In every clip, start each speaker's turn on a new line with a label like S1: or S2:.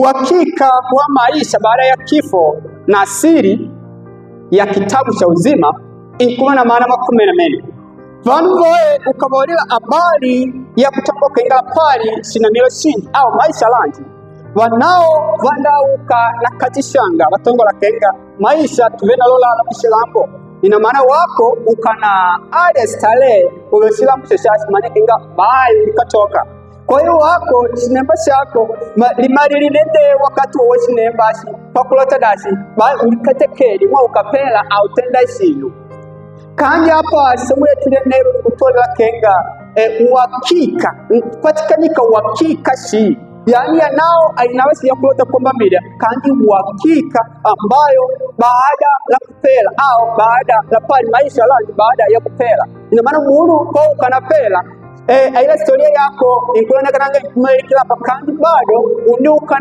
S1: uhakika wa maisha baada ya kifo na siri ya kitabu cha uzima ikuwa na maana makumi na mene vandu voe ukavorera habari ya kutambuka ingala pali sinamilo shinji au maisha lanji vanao vandauka na katishanga vatongola kenga maisha tuvena lolala kushilambo ina maana wako ukana ale stale uloshilambo shashashi manyekinga bayi ukatoka. Kwa hiyo wako chinemba shako limari linende wakati wa chinembashi pakulota dashi bayi ulikatekeli mwa ukapela au tenda ishinu kandi hapa somo letu leo kutola kenga uhakika patikanyika uhakika shi yani yanao ainaweza ya kulota kwamba mida kandi uhakika ambayo baada la kupela au baada la pali maisha langu baada ya kupela ina maana muuru kwa ukanapela aila historia yako inkulana kananga kila pakandi bado unduka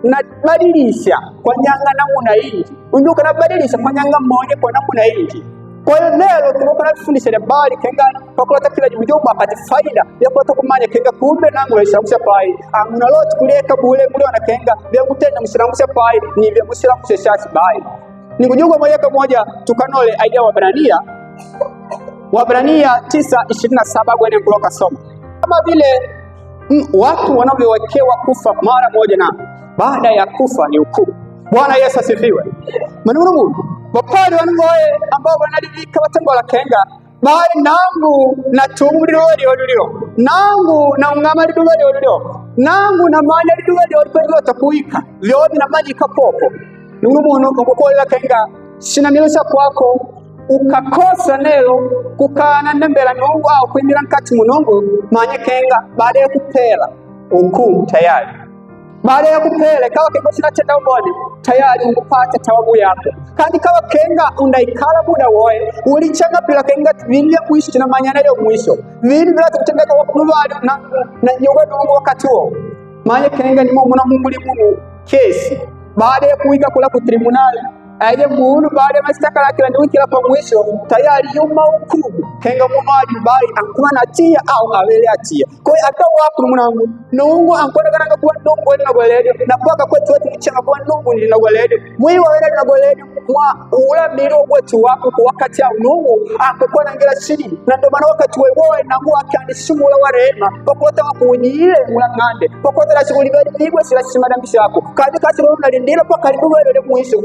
S1: na badilisha kwa nyanga namuna inji unduka na badilisha kwa nyanga mmoja kwa namuna inji. Kwa hiyo leo tunakona kufundisha habari kenga pakulata kila jumba apate faida ya kulata kumanya kenga kumbe nangu weshamusha pai amuna lot kuleka bule muli wana kenga vya mutenda mshiramusha pai ni vya mshiramusha shashi bai ni kujuga moja tukanole idea Waebrania 9:27 gwene kuloka soma kama vile watu wanavyowekewa kufa mara moja na baada ya kufa ni hukumu. Bwana Yesu asifiwe. Mungu wapali wangoe ambao wanalivika watangola kenga bali nangu na tumuliro olio nangu na ungamali olio nangu na manya olio takuika vyobi na maji kapopo Mungu ngokola kenga sinamilisha kwako ukakosa nelo kukana nembela Mungu au kuimira nkati Mungu manye kenga baada ya kupela hukumu tayari baada ya kupele kawa kenga sinatenda ubone tayari ungupata tawabu yako kandi kawa kenga undaikala muda woe ulichanga pila kenga vile mwisho tunamanyana leo mwisho vile bila tukutendeka wakulubali na nyoga nungu wakati huo manye kenga ni Mungu limungu kesi baada ya kuika kula kutribunali aje muunu baada ya mashtaka lake la wiki la mwisho tayari yuma hukumu kenga mumali bai ankuwa na tia au awele atia kwa hiyo hata wapo mwanangu nungu ankona kana kwa nungu na gweledo na paka kwetu wote kichanga kwa nungu ni na gweledo mwi wawele na gweledo mwa ula miro wetu wako kwa wakati ya nungu akakuwa na ngela chini na ndio maana wakati wewe na mwa kanishimula wa rehema pokota wakunyile mulangande pokota la shughuli gani nigwe sila simadambisha yako kaje kasi roho na lindira paka liduwe ile mwisho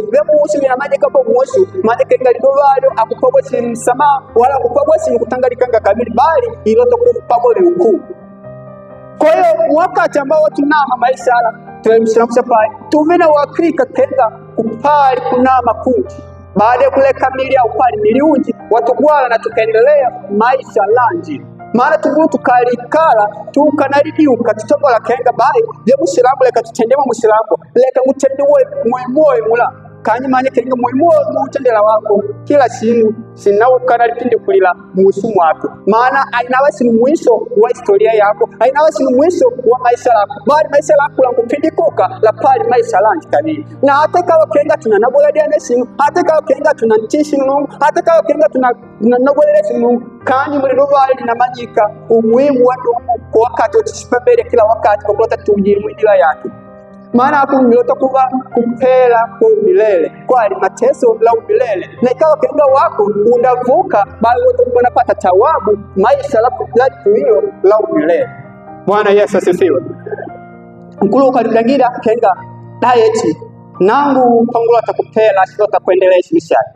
S1: na maji kapo mwisho maji kenga lidovalo akupagwa si msamaha wala akupagwa si kutangalikanga kamili bali iloto kupagwa ni hukumu. Kwa hiyo wakati ambao tunama maisha ala tuemshiramusha pai tuvina wakrika kenga kupali kunama kuji baada ya kule kamili au pali miliunji watugwala na tukaendelea maisha lanji maana tugu tukalikala tukanalidiuka tutobola kenga bai je mushirambo leka tutendema mushirambo leka mutendewe mwemoe mula kanyi manye kenga moyo mutendela wako kila sinu sinawukana lipindi kulila musumu wako maana ainawasi ni mwisho wa historia yako ainawasi ni mwisho wa maisha lako bali maisha lako la kupindikuka la pali maisha lanji kanini na hata kawa kenga tunanabola sinu hata kawa kenga tunantishi Mungu hata kawa kenga tunanabola sinu kanyi mulidovali na majika umuhimu wa Mungu kwa wakati utishipambele kila wakati kwa kulota tujimu idila yake maana hapo nilota kuva kupela kwa milele kwa mateso la milele na ikawa kenga wako undavuka bali wote unapata tawabu maisha la hiyo la milele. Bwana Yesu asifiwe. Mkulu kalidangira kenga diet nangu pangula atakupela sio atakuendelea shimishani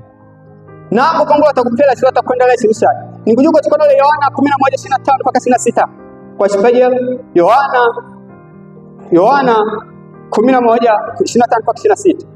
S1: nangu pangula atakupela sio atakuendelea shimishani nikujuko tukono le Yohana 11:25 mpaka 26 kwa shipaje Yohana 11:25 mpaka 26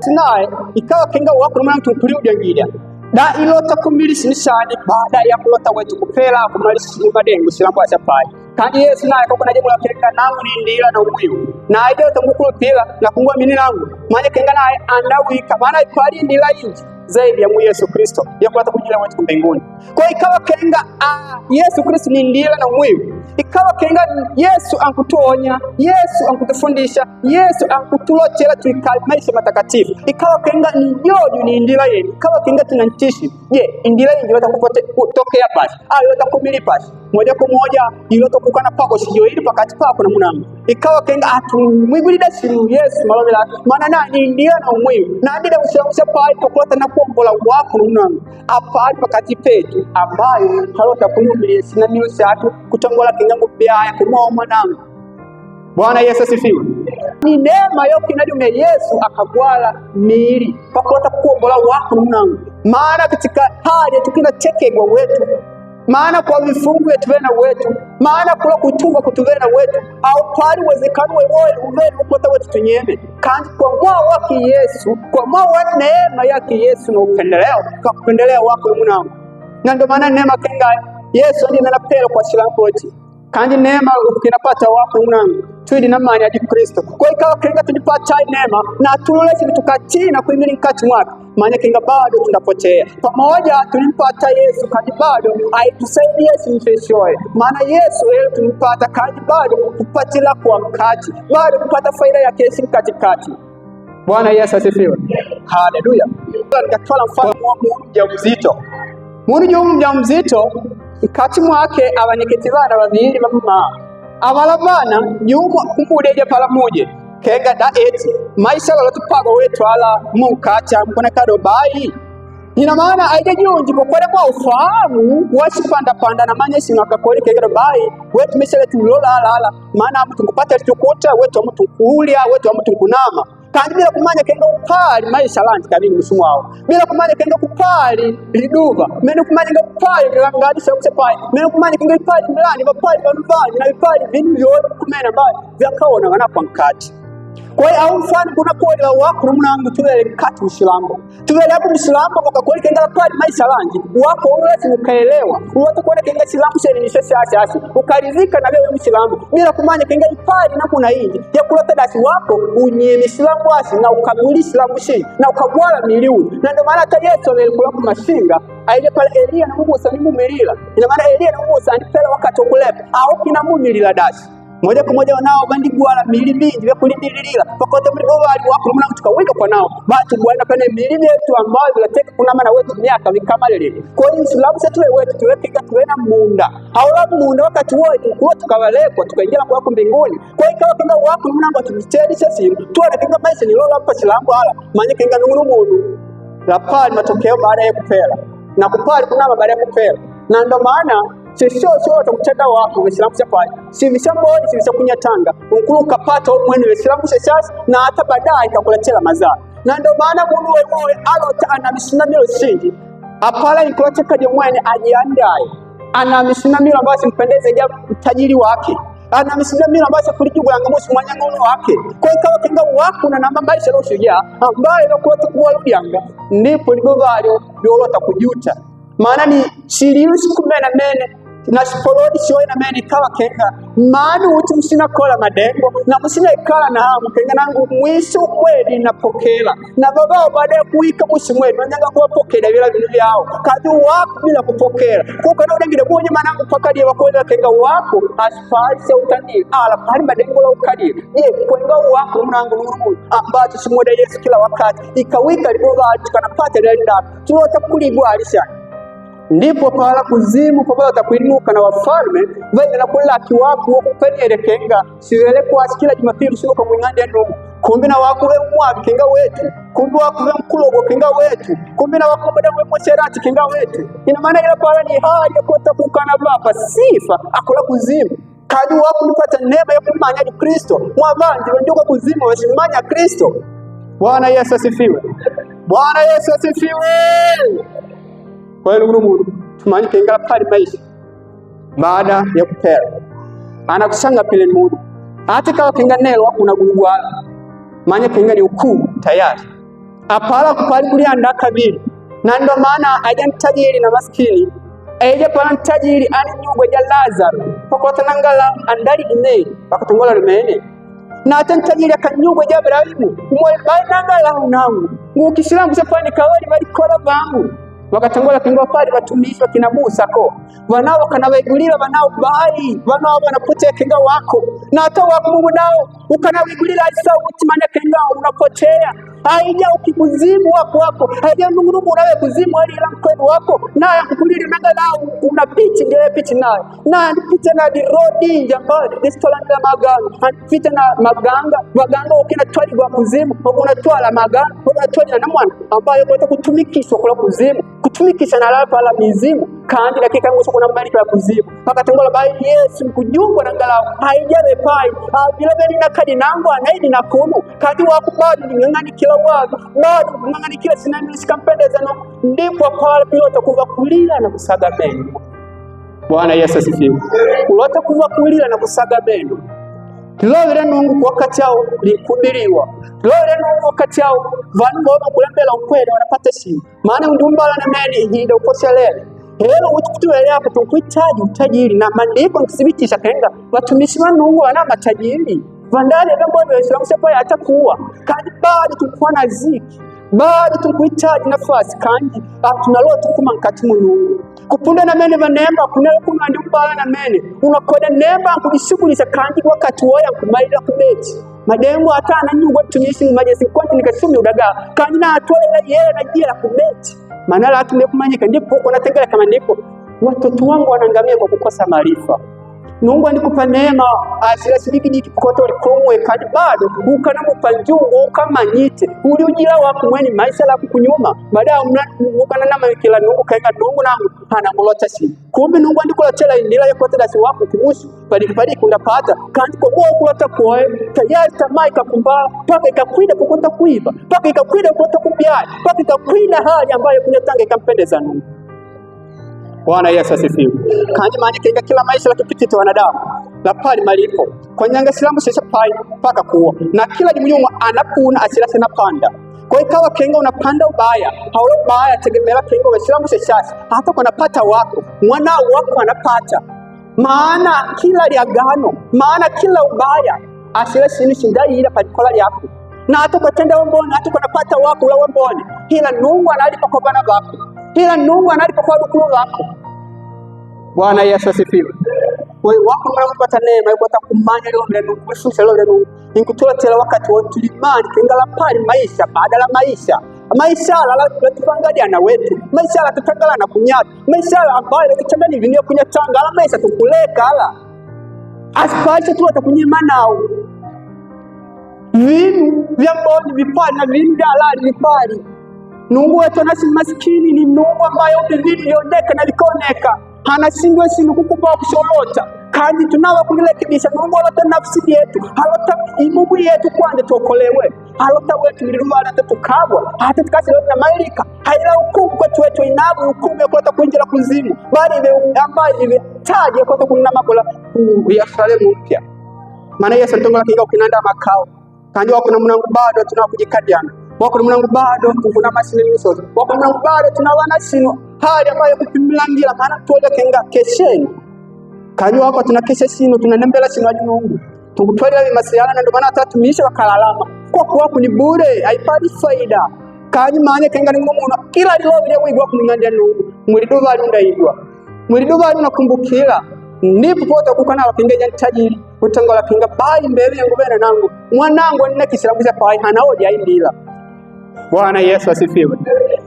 S1: tunaye ikawa kenga wako mwana mtumpuli ujangira da ilota kumili sinishani baada ya kulota wetu kupela kumalishi madengo silambo achapai kandi Yesu naye kwa kuna jambo la kenga nangu ni ndila na umuyu na aje utamukulu pila na kungwa mini nangu manye kenga naye andawika maana ipali ndila inji zaidi ya Yesu Kristo ya kulata kujila wetu mbinguni kwa ikawa kenga Yesu Kristo ni ndila na umuyu ikawa kenga Yesu ankutuonya Yesu ankutufundisha Yesu ankutulochela tuikali maisha matakatifu ikawa kenga ni joju ni indila yenu ikawa kenga tunantishi je indila yenu watakupote kutokea pasi au watakumili pasi moja kwa moja ilotokukana pako sijo ili pakati pako na munangu ikawa kenga mwigulida simu Yesu malomela maana nani ndia na umwimu na ndida usiamusha pai pakulata na kuombola wako na munangu apali pakati petu ambayo halota kuyumili sina milu satu kutongola kengangu biaya kumoa mwanangu. Bwana Yesu asifiwe. Ni neema yoki nadume Yesu akagwala miili pakulata kuombola wako na munangu maana katika hali tukina chekegwa wetu maana kwa vifungu yetuvena wetu maana kula kutunga kutuvena wetu au pali wezekano wewe uveni upota wetu tunyeme kandi kwa mwao waki Yesu kwa mwao wa neema yaki Yesu na upendeleo kwa kupendelea wako munangu na ndo maana neema kenga Yesu ndi menapelo kwa shilampoti kandi neema ukinapata wako munangu tuidi na mani adi Kristo kwa ikawa kenga tunipata neema na tululesi vitukati na kuimili nkati mwaka maana kenga bado tunapotea pamoja tulimpata Yesu kandi bado aitusaidia simfeshoe maana Yesu leo tulimpata kandi bado kupatila kwa mkati bado kupata faida ya kesi mkatikati. Bwana Yesu asifiwe. Haleluya. Nikatwala mfano wa mjamzito. Mjamzito ikati mwake abaniketi bana babiri bamama abalabana nyuma kumbudeje pala muje kenga da eti maisha lolotupago wetu ala mukacha mbona kado bai ina maana aijejunji kokole kwa ufahamu washipanda panda na manya sino akakole kegero bai wetu misele tulola ala maana mtu kupata tukuta wetu mtu kuulia wetu mtu kunama kandi bila kumanya kenga upali maisha lanti kabini msumu wao bila kumanya kenga kupali liduva meno kumanya kenga kupali ngadi shamse pai meno kumanya kenga upali mlani bapali banuvani na upali vinu yote kumena bai vyakaona wanapa mkati. Kwa hiyo au mfano kuna kodi la wako na munangu tuwele kati mshilambo tuwele hapo mshilambo wakakoli kenga pali maisha lanti wako ulesi ukaelewa uwatu kuona kenga shilambo sheni nishoshe asi ukarizika na wewe mshilambo bila kumanya kenga ipali na kuna hindi ya kulota dasi wako unyemi shilambo asi na ukaguli shilambo shi na ukagwala miliuni na ndo maana hata Yesu alikula kwa mashinga aile pale Elia na Mungu sanimu milila ina maana Elia na Mungu sanipela wakati okulepa au kina milila dasi moja kwa moja wanao bandi gwala mili mingi vya kulindilila pakote mlibovali wako muna tukawika kwa nao batu bwana pene mili yetu ambayo vilateka kuna maana wetu miaka vikamalele kwa hiyo Islamu setu wetu tuweke tuwena munda haula munda wakati wote kwa tukawalekwa tukaingia kwa wako mbinguni kwa hiyo kama kinga wako mnango tujitelisha simu tuone kinga maisha ni lola hapa Islamu hala maana kinga nunguru mundu la pali matokeo baada ya kupela na kupali kuna baada ya kupela na ndo maana sio utakutenda wako Waislamu chapali si visamboni si visakunya tanga ukulu kapata mwene Waislamu sasa na hata baadaye itakuletea mazao na ndio maana mungu wewe alota anamisimamia usingi apala ikoloteka je mwene ajiandae anamisimamia ambayo simpendeze ja tajiri wake anamisimamia ambayo kulijugulanga musi mwanyangono wake kwa ikawa kinga wako na namba maisha leo shujaa ambayo inakuwa kuwaludianga ndipo libovali biolota kujuta maana ni shiriusi kumena mene na shipolodi shoye na mene kawa kenga maana uti msina kola madengo na msina ikala na hamu kenga nangu mwisho mwedi na pokela na babao baadaye kuika mwisho mwedi wanjanga kuwa pokela vila vinu vyao kazi wako bila kupokela kuka na udengide kuonye manangu pakadi ya wakoela kenga wako asipali se utandili ala pali madengo la ukadili ye kwenga wako mnangu nuru ambacho simweda Yesu kila wakati ikawika liboga tukanapata lenda tuota kulibwa alishani ndipo pala kuzimu pabala takuinuka na wafalme vile na kula kiwapo kupelele kenga siwele kwa kila Jumapili sio kwa mwingande ndo kumbi na wako wewe mwa kenga wetu kumbi wako wewe mkulogo kenga wetu kumbi na wako bada wewe mserati kenga wetu ina maana ile pala ni hali ya kutakukana baba sifa akola kuzimu kadi wako nipata neema ya kumanya Kristo mwavandi ndio kuzimu wasimanya Kristo. Bwana Yesu asifiwe. Bwana Yesu asifiwe. Kwa hiyo ndugu mungu tumani kenga pali maisha baada ya kupera anakusanga pile mungu hata kawa kenga nelo wako unagulugwala manya kenga ni ukuu tayari apala kupali kulianda kabili na ndo maana ajan tajiri na maskini eje pala tajiri ani nyugo ja Lazaro pakota nangala andali ine bakatongola lumene na atan tajiri akanyugo ja Ibrahimu umwe nangala unangu ngukisilamu sepani kawali bali kola bangu wakatangola kingo pale batumishwa kina Musa ko wanao kanawegulira wanao bai wanao wanapotea kinga wako na hata wako Mungu nao ukanawegulira Isa utimanya kinga unapotea haija ukikuzimu wako haija Mungu unawe kuzimu hali ila mkwenu wako naye kukulili mengalau unapiti ngele piti naye na pita na di rodi njambali distola na maganga pita na maganga ukina twali kwa kuzimu unatwala maganga unatwali na mwana ambaye kwa kutumikishwa kwa kuzimu kutumikisha na lapa la mizimu kandi dakika nguso kuna mbalika ya kuzimu paka tengola bai Yesu mkujungwa na ngalau haijawe pai bila beli na kadi nangu anaidi na kunu kadi wako bado ngangani kila watu bado ngangani kila sinami sikampendeza no ndipo pale pilota kuva kulila na kusaga meno. Bwana Yesu asifiwe. Kulota kuva kulila na kusaga meno Kilowele Nungu wakati yao likubiriwa. Kilowele Nungu wakati yao vanu mboma kulembela ukweli wanapata simu. Maana undumbala na meni hida ukosha lele. Helo utukutuwele yako tukuitaji utajiri na mandiko nkisibitisha kenga. Watumishi wa Nungu wana matajiri. Vandali ya mboma ya Islamu sepa ya atakuwa. Kandi bado tukuwa na ziki. Bado tukuitaji nafasi kandi. Tunaloa tukuma nkatimu Nungu. Kupunda na mene vanemba kunelo kumandi mbala na mene unakoda nemba kubishugulisha kandi wakati woya kumaila kubeti mademu atana nyungu tumishi majesi kwanti nikasumi udaga kandi na atolela yele na jela kubeti manala atume kumanyika ndipo unategela kama ndipo watoto wangu wanangamia kwa kukosa maarifa. Nungu andikupa neema asila sibiki jiki koto likumwe kandi bado ukana mupanjungu ukamanyite uli ujila waku mweni maisha la kukunyuma baada ukana nama wikila Nungu kainga Nungu nangu hana mulota si kumbi Nungu andikula chela indila ya kote dasi waku kimusu padiki undapata kandi kwa mua ukulota kuwe tayari tamaika kumbala paka ikakwida kukota kuiva paka ikakwida kukota kubiari paka ikakwida hali ambayo kunyatanga ikampendeza Nungu. Bwana Yesu asifiwe. Kandi mani kenga kila maisha la kipitito wanadamu la pali malipo kwa nyanga silamu sisa pai paka kuwa na kila jimunyuma anapuna asila sena panda kwa ikawa kenga unapanda ubaya haulo ubaya tegemela kenga wa silamu sisa hata kwa napata wako mwana wako anapata maana kila liagano maana kila ubaya asila sini shindai ila padikola yako na hata kwa tenda wamboni hata kwa napata wako ula wamboni hila Nungu analipa kwa bana wako hila Nungu analipa kwa rukulu wako. Bwana Yesu asifiwe. Kwa hiyo wako mwana mpata neema yuko atakumanya leo mle Nungu kushusha leo Nungu inkutola tela wakati wa tulimani kengala pali maisha baada la maisha la tupangalia na wetu maisha la tutangala na kunyata maisha ambayo kitandani vinyo kunyatanga la maisha tukuleka ala aspaisha tu atakunyima nao vinu vya mboni vipali na vinu vya halali vipali. Nungu wetu nasi maskini ni Nungu ambayo vinu vyondeka na vikoneka hana sindwe sinu kukupa kusolota kandi tunawa kulilekebisha Nungu halota nafsi yetu halota imugu yetu kwande tuokolewe halota wetu miliruwala tukabwa hata tukasi na mailika haila hukumu kwetu wetu inabu hukumu ya kuleta kuinjila kuzimu bali ambayo taji ya kuleta kunama kula Yerusalemu mpya. Maana Yesu alitongola kinga ukinanda makao kandi wako na mwanangu bado tunakujikadiana wako na mwanangu bado kuna masini misozi wako na mwanangu bado tunawana sino hali ambayo kupimilangira maana tuoja kenga kesheni kandi wako tunakesha sino tunanembela sino aji Nungu tukutwalila masiala na ndomana atatumisha wakalalama kwa kuwaku ni bure haipadi faida kandi maana kenga ni Mungu kila lilobi ya wigwa kumingandia Nungu mwiliduva alundaigwa mwiliduva alunakumbukila ndipo pota kukana wakingeja tajiri utangola kinga bai mbele yangu bena nangu mwanangu nina kisilamuza pai hanaoja indila. Bwana Yesu asifiwe.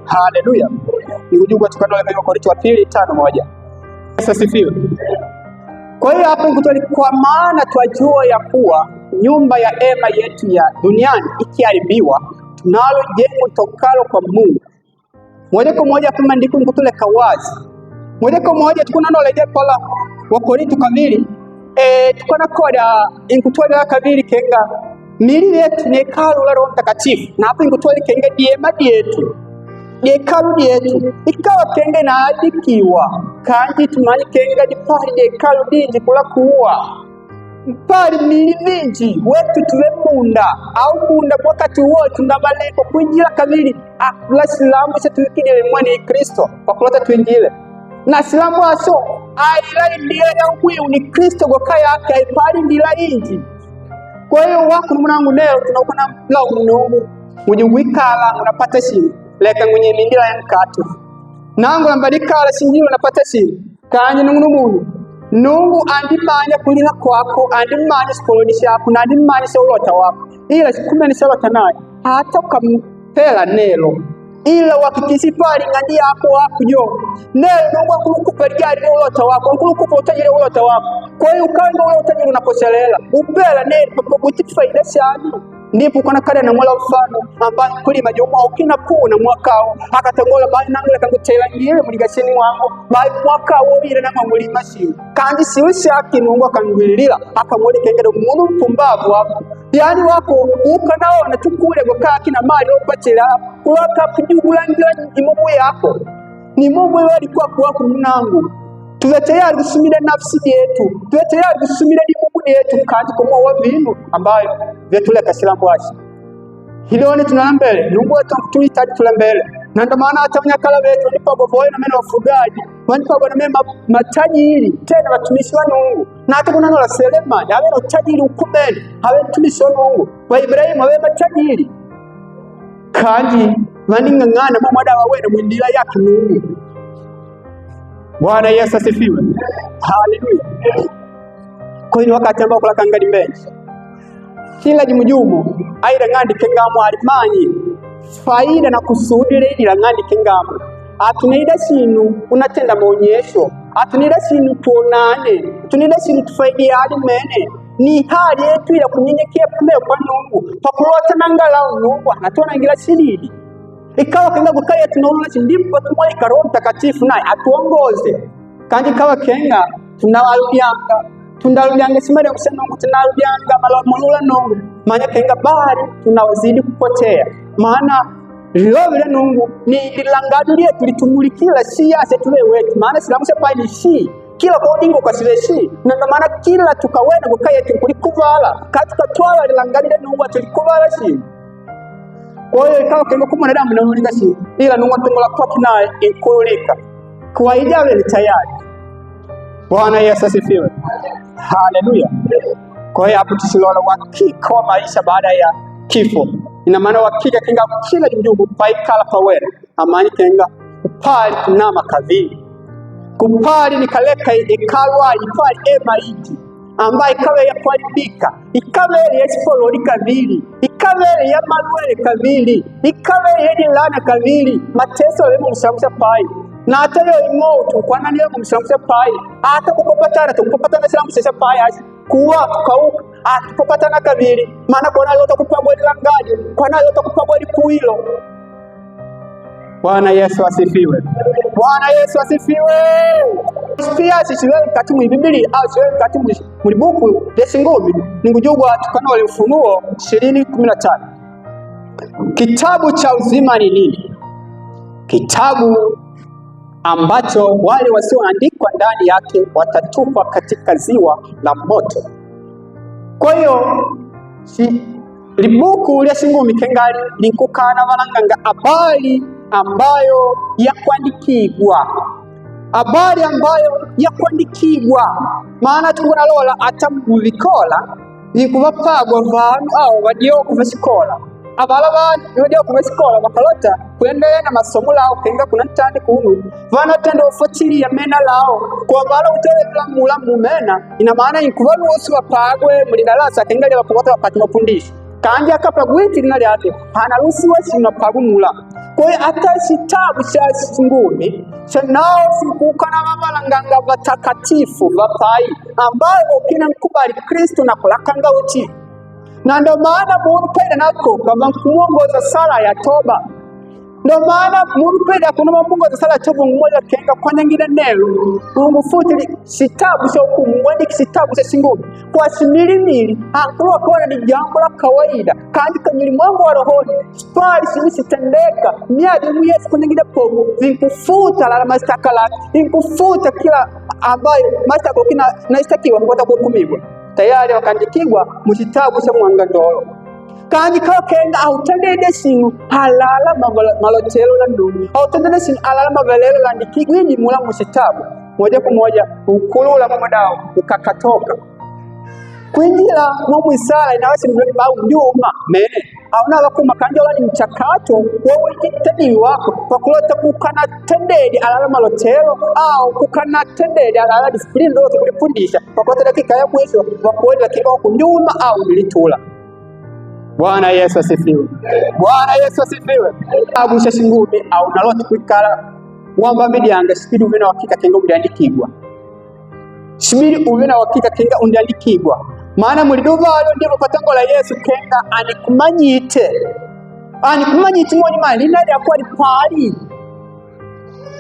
S1: Haleluya. Ni ujumbe tukanola kwa Korinto wa 2:5-1. Yesu asifiwe. Kwa hiyo hapo ngutoni kwa maana twajua ya kuwa nyumba ya ema yetu ya duniani ikiharibiwa tunalo jengo tokalo kwa Mungu. Moja kwa moja kama ndiko ngutole kawazi. Moja kwa moja tukunano leje pala wa Korinto kamili tukona koda ingutole kabili kenga mili yetu ni hekalu la Roho Mtakatifu na hapo ingutole kenga diema dietu hekalu dietu ikawa kenga na adikiwa kandi tumani kenga dipari hekalu dinji kula kuwa mpari mili vinji wetu tuwe munda au munda wakati wote ndabaleko kuinjila kabili la silamu isa tuwikide mwani Kristo wakulota tuinjile na silamu aso ailali ndiye ya uwiu ni Kristo goka yake haipari ndila inji. Kwa hiyo wako mwanangu leo tunakona lao Mungu mujingwikala unapata simu leka mwenye mindila ya mkato nangu lambadikala sinjilo unapata simu kanye Nungu Nungu andimanya kulila kwako andimanya sikoloni shako na andimanya seulota wako ila sikumeni seulota naye hata ukampela nelo ila wakikisipali ngandi yako wakujo nelo nungwa kulukupa ligari ulota wako kulukupa utajiri ulota wako kwa hiyo ukanga ule utajiri unakoselela upela nelo papabuti faida shani ndipo kana kale na mwala mfano ambaye kulima jomwa ukina kuna mwakao akatangola bayi nangule kangutela ngire muligasheni wangu bayi mwakao ile na mulima shiwe kandi siwe shaki nungwa kangwilila akamweleka ngere umuntu mpumbavu wako yani wako ukanaona tukule gokaki na mali opatela kulaka kujugulangira imumu yako ni mumu wali kwa munangu tuwe tayari kusumira nafsi yetu tuwe tayari kusumira imumu yetu kandi kwa mwa vinu ambayo vyatule kasilambu washi hiloni tunalambele nungu wetu tulitaji tulambele na ndo maana hata mnyakala wetu wanipago voe na mena wafugaji wanipago na mena matajiri tena watumishi wa Mungu na hata kuna nola Selemani hawe no tajiri ukumeni hawe mtumishi wa Mungu wa Ibrahimu hawe matajiri kandi waningangana mamada wawene mwindila yake Mungu. Bwana Yesu asifiwe. Haleluya. Kwa hiyo wakati ambao kula kangadi mbele kila jimujumu aida ngandi kengamu alimanyi faida na kusudi ila ngandi kengamu atunaida sinu unatenda maonyesho atunaida sinu tuonane tunaida sinu tufaidi hadi mene ni hali yetu ya kunyenyekea kumbe kwa Mungu pakulota nangalau Mungu anatona ngila silidi ikawa kenga gukaya tunaona ndipo tumwalika Roho Mtakatifu naye atuongoze kandi kawa kenga tundaludyanga simari ya kusema Mungu tunaludyanga malamulula nungu manya kenga bari tunawazidi kupotea maana lovile nungu ni ilangadu yetu litumulikila siyase tuwe wetu maana silamusha paili shi kila kwa udingo kwa sileshi na maana kila tukawena gukaya tulikuvala katika twala lilangadile nungu tulikuvala shi kwa hiyo ikawa kenga kumonadamu na ulinga shi ila nungu tungola kwa kinae inkulika kwa ijawe ni tayari. Bwana Yesu asifiwe. Haleluya. Kwa hiyo hapo tusilola wakika wa maisha baada ya kifo. Ina maana wakika kenga kila njungu paikala pawere. Amani kenga kupali kunama kavili. Kupali nikaleka ikalwa ipali emaiti. Ambaye ikawe ya kualibika. Ikawe ya espolori kavili. Ikawe ya manuele kavili. Ikawe ya nilana kavili. Mateso wemu mshamusha pai. Na hata leo imoto kwa nani leo kumshamsha pai hata tukupatana sila msesha pai hasi kuwa tukauka tukupatana kabili maana kwa nani leo tukupagwa langadi kwa nani leo tukupagwa kuilo. Bwana Yesu asifiwe. Bwana Yesu asifiwe. Pia sisi kati mu Biblia au sisi kati mu buku lesingumi ningujugwa tukana Ufunuo 20:15 kitabu cha uzima ni nini? Kitabu ambacho wale wasioandikwa ndani yake watatupwa katika ziwa la moto. Kwa hiyo libuku lya singumi kengali linkukana balanganga habari ambayo ya kuandikigwa maana tungona lola atamulikola likubapagwa vantu au badio kuvasikola abala bantu badio kuvasikola bakalota kuendelea na masomo lao kenga kuna ntandi kunu vana tendo ufuatili ya mena lao kwa bala utele mula mumena ina maana inkuvalu wosu wapagwe mulidalasa kenga lya bakubota wakati mafundisho kandi akapa gwiti linali ate hanarusi wasi unapagu mula kwa hiyo hata kitabu cha singumi cha nao sikukana mabalanganga watakatifu wapai ambao kina mkubali Kristo na kulakanga uti na ndo maana Mungu penda nako kama kumuongoza sala ya toba. Ndo maana Mungu penda kunamuongoza sala ya toba mmoja kenga kwa nyingine nelo Mungu futi kitabu cha hukumu mwende kitabu cha singumi kwa similimili hakuwa kwa ni jambo la kawaida kandi kamili mwangu wa rohoni spali simisitendeka miadi Yesu kwa nyingine pogo vinkufuta la mashtaka lake vinkufuta kila ambayo mashtaka kina naistakiwa kupata kuhukumiwa tayari wakandikigwa mu kitabu cha mwangandolo kandi kakenga autendede sinu halala malotelo la ndugu autendede sinu halala mavelelo la ndikigwa ni mula mu kitabu moja kwa moja ukulula mwadao ukakatoka kuingira mu isala inawasi mzuri bau nyuma mene auna bakuma kanjola ni mchakato wewe kitani wako kwa kulota kukana tendedi alala malotelo au kukana tendedi alala discipline ndo kulifundisha kwa kwa dakika ya mwisho wakuenda kibao kunyuma au militula. Bwana Yesu asifiwe. Bwana Yesu asifiwe. Abusha shingumi au naloti kwikala wamba midyanga sibiri ubena wakika kenga ubyandikibwa. Sibiri ubena wakika kenga ubyandikibwa. Maana mulidovalo ndilo patango la Yesu kenga anikumanyite. Anikumanyite mwoni mali nali akwali pali.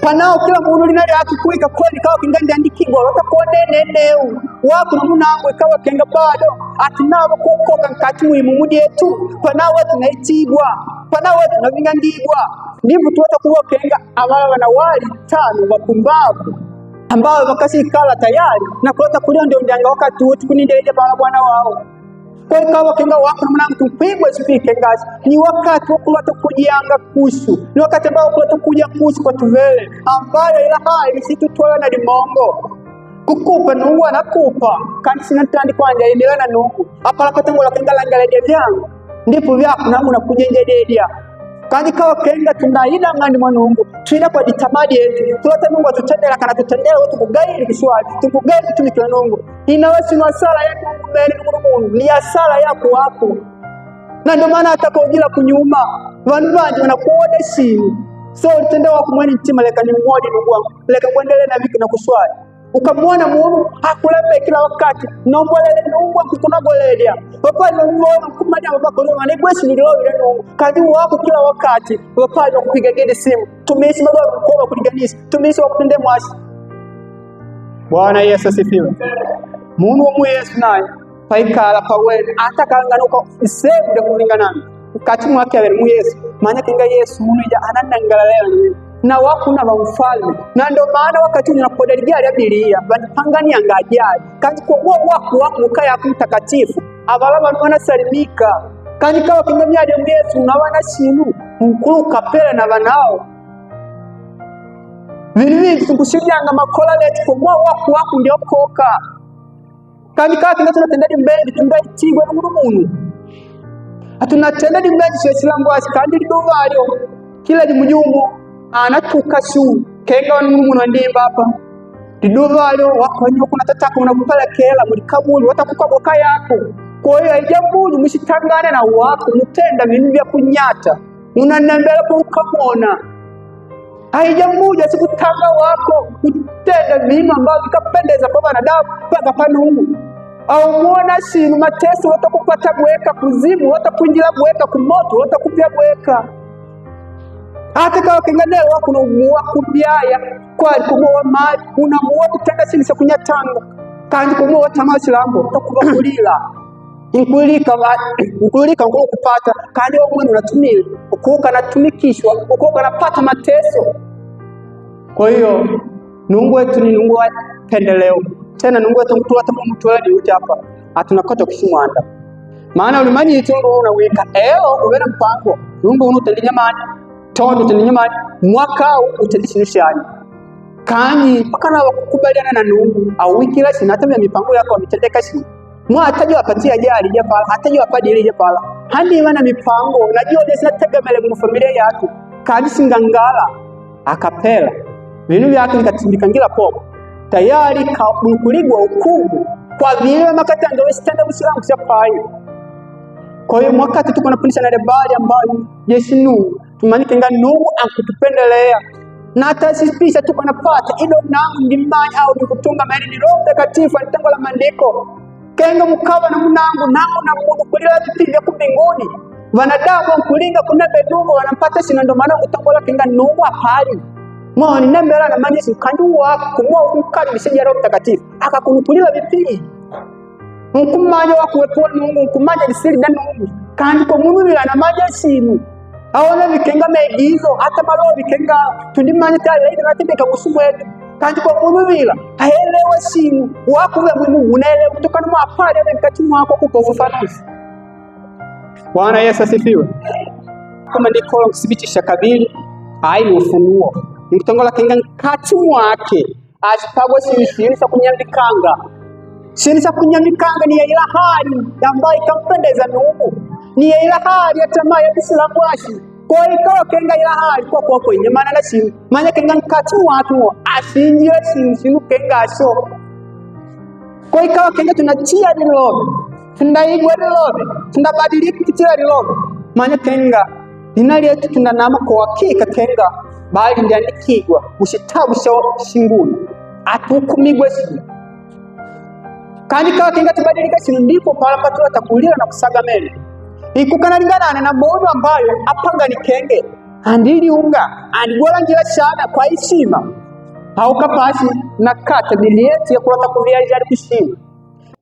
S1: Panao kila mundu linali akikuika kweli kawa kenga ndiandikibwa watakuone neneu. Waku na munangu ikawa kenga bado. Atinaba kukoka nkati muimumudi yetu. Panao watu naitibwa. Panao watu navingangibwa. Ndivyo tuwata kuwa kenga amala na wali tano wapumbavu ambao wakasi kala tayari na kuleta kulia ndio ndianga wakati wote kunindeje bala bwana wao. Kwa ikawa kenga wako na mwanangu tupigwe spike ngazi. Ni wakati wa kuleta kujianga kusu. Ni wakati ambao kuleta kuja kusu kwa tuvele. Ambayo ila hali situtoa na limongo. Kukupa nuwa na kupa. Kandi sinatandi kwa anja indela na nungu. Apala katangu la kenga langaledia vyangu. Ndipo vyako na muna kujenje dedia. Kandi kawa kenga tunaida ngani mwanungu. Tuina kwa ditamadi yetu. Tulata nungu wa tutendela kana tutendela watu kugairi kiswali. Tukugairi tumikila nungu. Inawesi ni wasala ya nungu mbele nungu. Ni asala yako wako. Na ndio maana ataka ujila kunyuma. Vanubanji wanakuone simu. So ulitendea wako mweni ntima leka ni mwadi nungu wangu. Leka kuendele na viki na kuswali. Ukamuona Mungu hakulembe kila wakati nombolele Mungu akukunagoledia papa Mungu kumanya babako leo anegwesi ndio ile Mungu kazi wako kila wakati papa kupiga gede simu tumeishi baba mkoa kuliganisa tumeishi wakutende mwasi. Bwana Yesu asifiwe. Mungu wa Yesu naye paikala pawe atakaanganuka sehemu ya kulingana kati mwake ya Yesu maana kinga Yesu Mungu ananangala leo na wakuna wa ufalme na ndio maana wakati unapodalia Biblia banipangani angajali kandi kwa wako mukaya mtakatifu abalaba wanasalimika kandi kawa kingamya ya Yesu na wana sinu mkuluka pele na banao vili tukushijanga makola letu kwa wako ndio koka kandi kawa tunatendea mbele tunaitigwa na Mungu atunatendea mbele sisi langwasi kandi lidovalio kila limujumu anatuka shu kenga wanungu ndimba hapa didovalo wako wenye kuna tataka unakupala kela mulikabuli watakupa boka yako kwa hiyo haijabuli mshitangane na wako mutenda vindu vya kunyata unanembele kwa ukamona haijabuli asikutanga wako mutenda vindu ambavyo vikapendeza kwa wanadamu paka panungu au muona sinu mateso watakupata bweka kuzimu watakunjila bweka kumoto watakupia bweka hata kawa kenganele wako unamuwa kubyaya kwa kumuwa mali unamuwa kutenda sinisa kunyatanga kandi kumuwa tamasi lambo utakuba kulila inkulika ngulu kupata kandi wa mwenu unatumile ukuka natumikishwa ukuka napata mateso. Kwa hiyo nungu wetu ni nungu wa pendeleo tena nungu wetu mtuwata mtuwadi uti hapa atunakota kushimwanda maana ulimanyi itungu unaweka uwena mpango nungu unutelinyamani tondo teninyamani mwaka utadishinushani kanyi pakana wakukubaliana na nungu au wikila sinatamia mipango yako wamitendeka shi mwa atajwa apatia jari japala atajwa apadili japala handi imana mipango najua desina tegemele mu familia yako kanyi singangala akapela vinu vyake nikatindikangila popo tayari kakuligwa hukumu kwa vile makatanga wesitanda usilamu kusiapayo. Kwa hiyo mwaka tuko na punisha na rebali ambayo Yesu Mungu tumanike nga Mungu akutupendelea na atasispisha tuko napata ilo nangu ndimanya au nikutunga maili ni Roho Mtakatifu alitango la maandiko kenga mukaba na munangu na Mungu kulila vipi vya mbinguni wanadamu kulinga kunabe Mungu wanampata sina ndo maana kutangola kenga Mungu apali mwani nembela na manyesi kandu wako kumwa ukali msije Roho Mtakatifu akakunupulila vipi mkumanya wako wepo Mungu mkumanya disiri na Mungu kandi kwa Mungu bila na manyesi aona vikenga meigizo hata malo vikenga tundimanya tayari ile natibika kusumwetu kandi kwa Mungu bila haelewa simu wako wa Mungu unaelewa kutokana na mapali ya mkati wako kupofufanuzi. Bwana Yesu asifiwe. Kama ndiko kuthibitisha kabili ai ufunuo nikutongola kenga kati wake asipagwa sinisa kunyambikanga sinisa kunyambikanga ni ila hali ambayo ikampendeza Mungu ni ila hali ya tamaa ya Uislamu washi kwa ikawa kenga ila hali kwa kwenye maana na simu maana kenga kati watu asinjira sinu kenga so kwa ikawa kenga tunatia nilo tundaigwa lilobe tundabadilika kitila lilobe manya kenga lina lyetu tundanama kwa hakika kenga bali ndiandikigwa mushitabu shinguni atukumigwe sinu kandi kawa kenga tibadilika sinu ndipo pala patula takulila na kusaga mene ikukanalingana na mono ambayo apanga ni kenge andili unga andigwala njila shana kwa ishima hauka pasi na kata biliyeti ya kulota kuvia ijari kushima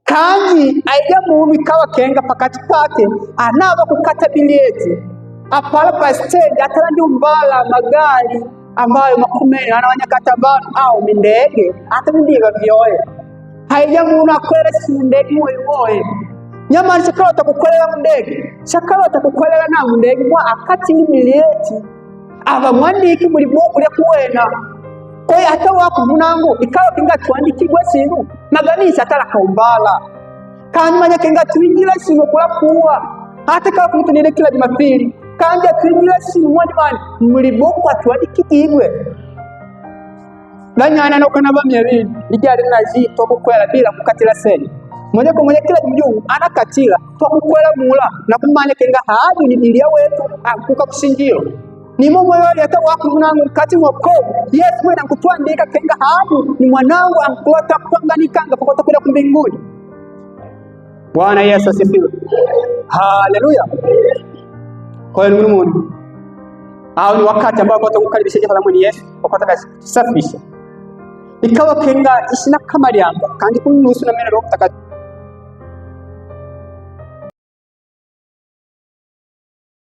S1: kandi aija mumi kawa kenga pakati pake anava kukata biliyeti apala pa stage atalandi umbala magari ambayo makumeni anawanyakata banu au mindege atamindiga vyoye haija munu akwele si ndege moyo nyamani shakala watakukwelera mundege shakala watakukwelera na mundege mwa akati ni biliyeti ava mwandiki muli buku lya kuwena kwa hata wako munangu ikawa kinga tuandikigwe sinu maganisa atala kaumbala kandi manya kenga tuinjila sinu kula kuwa hata kawa kumutunile kila Jumapili kandi tuinjila sinu mwani muli buku atuandikigwe lanyana nokana bamyabili lijali nazito kukwela bila kukatila seni moja kwa moja kila mjungu anakatila twakukwela mula na kumanya kenga haadu ni bilia wetu akuka kusinjio ni mumu yoli hata waku munangu mkati mwakobu Yesu mwena kutuandika kenga haadu ni mwanangu ankulota kupanganikanga pakota kuila kumbinguni. Bwana Yesu asifiwe. Haleluya. Kwa hiyo ndugu mungu au ni wakati ambao kwa kukaribisha jina la Mwenyezi Yesu kwa kusafisha ikawa kenga ishina kama liamba kandi kunusu na mene Roho Mtakatifu